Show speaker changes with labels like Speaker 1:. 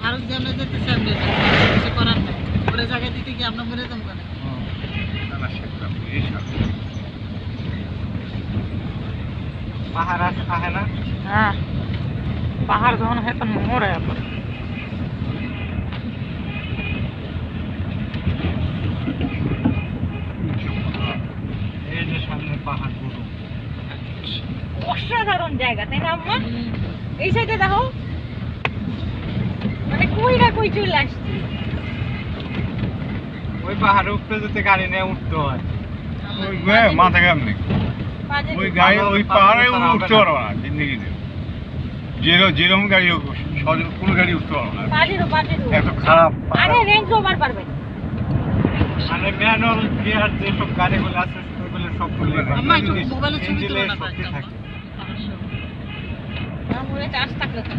Speaker 1: আর যেমন যেতে সামনে কিছু করার নাই ওরে জায়গা দিতে কি আমরা মরে যাবো কেন
Speaker 2: পাহাড় আছে না
Speaker 1: হ্যাঁ পাহাড় যখন হয় তখন মরে এখন
Speaker 2: এই যে সামনে পাহাড় গুলো
Speaker 3: অসাধারণ জায়গা তাই না আম্মা এই সাইডে দেখো মানে কই না কই চলে আসছি
Speaker 2: ওই পাহাড়ের উপরে যেতে গাড়ি নিয়ে উঠতে হয়
Speaker 4: ওই মাথা কেমনি ওই গাড়ি ওই পাহাড়ে উঠতে পারবো না জিন্দগিতে যেরকম গাড়ি হোক সহজে কোনো গাড়ি উঠতে পারবো না
Speaker 3: পাজিরো
Speaker 4: এত খারাপ
Speaker 3: আরে রেঞ্জ রোভার পারবে
Speaker 2: মানে ম্যানুয়াল গিয়ার যেসব গাড়িগুলো আছে ওগুলো সবগুলো
Speaker 1: আম্মা একটু মোবাইলে ছবি তুলো না
Speaker 2: শক্তি থাকে
Speaker 3: আমার চার্জ থাকলে তো